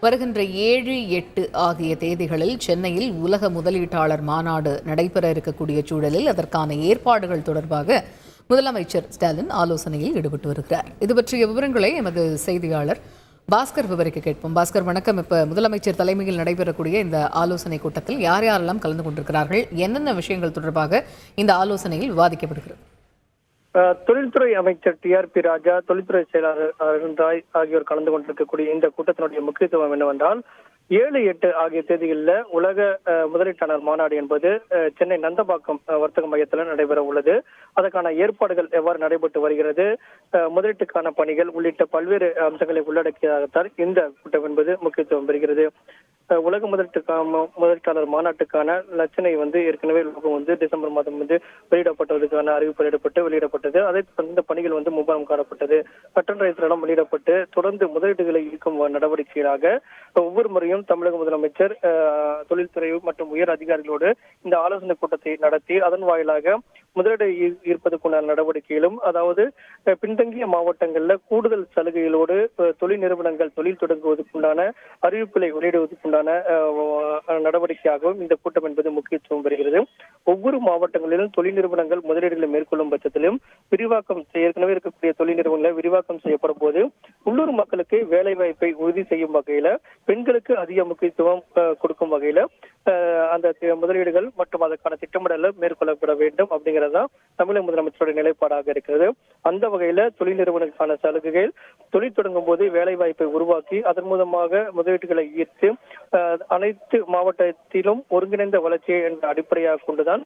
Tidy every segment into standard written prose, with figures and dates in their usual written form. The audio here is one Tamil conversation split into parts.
வருகின்ற 7, 8 ஆகிய தேதிகளில் சென்னையில் உலக முதலீட்டாளர் மாநாடு நடைபெற இருக்கக்கூடிய சூழலில் அதற்கான ஏற்பாடுகள் தொடர்பாக முதலமைச்சர் ஸ்டாலின் ஆலோசனையில் ஈடுபட்டு வருகிறார். இது பற்றிய விவரங்களை எமது செய்தியாளர் பாஸ்கர் விவரிக்க கேட்போம். பாஸ்கர், வணக்கம். இப்ப முதலமைச்சர் தலைமையில் நடைபெறக்கூடிய இந்த ஆலோசனை கூட்டத்தில் யார் யாரெல்லாம் கலந்து கொண்டிருக்கிறார்கள், என்னென்ன விஷயங்கள் தொடர்பாக இந்த ஆலோசனையில் விவாதிக்கப்படுகிறது? தொழில்துறை அமைச்சர் TRP ராஜா, தொழில்துறை செயலாளர் அருண்ராய் ஆகியோர் கலந்து கொண்டிருக்கக்கூடிய இந்த கூட்டத்தினுடைய முக்கியத்துவம் என்னவென்றால் 7, 8 ஆகிய தேதிகளில் உலக முதலீட்டாளர் மாநாடு என்பது சென்னை நந்தம்பாக்கம் வர்த்தக மையத்தில் நடைபெற உள்ளது. அதற்கான ஏற்பாடுகள் எவ்வாறு நடைபெற்று வருகிறது, முதலீட்டுக்கான பணிகள் உள்ளிட்ட பல்வேறு அம்சங்களை உள்ளடக்கியதாகத்தான் இந்த கூட்டம் என்பது முக்கியத்துவம் பெறுகிறது. உலக முதலீட்டாளர் மாநாட்டுக்கான லட்சணை ஏற்கனவே டிசம்பர் மாதம் வெளியிடப்பட்டதுக்கான அறிவிப்பு வெளியிடப்பட்டது. அதை தொடர்ந்து பணிகள் மும்முரம் காணப்பட்டது. கட்டணம் வெளியிடப்பட்டு தொடர்ந்து முதலீடுகளை ஈர்க்கும் நடவடிக்கைகளாக ஒவ்வொரு முறையும் தமிழக முதலமைச்சர் தொழில்துறை மற்றும் உயர் அதிகாரிகளோடு இந்த ஆலோசனை கூட்டத்தை நடத்தி அதன் வாயிலாக முதலீடு ஈர்ப்பதற்குண்டான நடவடிக்கைகளும், அதாவது பின்தங்கிய மாவட்டங்களில் கூடுதல் சலுகைகளோடு தொழில் நிறுவனங்கள் தொழில் தொடங்குவதற்குண்டான அறிவிப்புகளை வெளியிடுவதற்குண்டான நடவடிக்கையாகவும் இந்த கூட்டம் என்பது முக்கியத்துவம் பெறுகிறது. ஒவ்வொரு மாவட்டங்களிலும் தொழில் நிறுவனங்கள் முதலீடுகளை மேற்கொள்ளும் பட்சத்திலும் ஏற்கனவே இருக்கக்கூடிய தொழில் நிறுவனங்களை விரிவாக்கம் செய்யப்படும் போது உள்ளூர் மக்களுக்கு வேலை வாய்ப்பை உறுதி செய்யும் வகையில, பெண்களுக்கு அதிக முக்கியத்துவம் கொடுக்கும் வகையில அந்த முதலீடுகள் மற்றும் அதற்கான திட்டமிடல மேற்கொள்ளப்பட வேண்டும் அப்படிங்கறதுதான் தமிழக முதலமைச்சருடைய நிலைப்பாடாக இருக்கிறது. அந்த வகையில தொழில் நிறுவனங்களுக்கான சலுகைகள், தொழில் தொடங்கும் போது வேலை வாய்ப்பை உருவாக்கி அதன் மூலமாக முதலீடுகளை ஈர்த்து அனைத்து மாவட்டத்திலும் ஒருங்கிணைந்த வளர்ச்சியை என்ற அடிப்படையாக கொண்டுதான்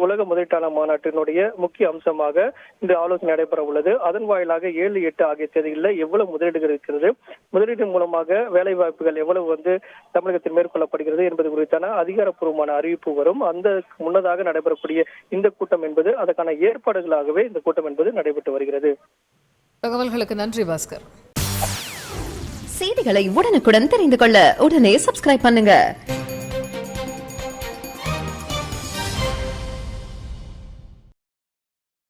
உலக முதலீட்டாளர் மாநாட்டினுடைய முக்கிய அம்சமாக இந்த ஆலோசனை நடைபெற உள்ளது. அதன் வாயிலாக 7, 8 ஆகிய தேதிகளில் எவ்வளவு முதலீடுகள் இருக்கிறது, முதலீடு மூலமாக வேலை வாய்ப்புகள் எவ்வளவு தமிழகத்தில் மேற்கொள்ளப்படுகிறது என்பது குறித்தான அதிகாரப்பூர்வமான அறிவிப்பு வரும். அந்த முன்னதாக நடைபெறக்கூடிய இந்த கூட்டம் என்பது அதற்கான ஏற்பாடுகளாகவே இந்த கூட்டம் என்பது நடைபெற்று வருகிறது. தகவல்களுக்கு நன்றி பாஸ்கர். செய்திகளை உடனுக்குடன் தெரிந்து கொள்ள உடனே சப்ஸ்கிரைப் பண்ணுங்க.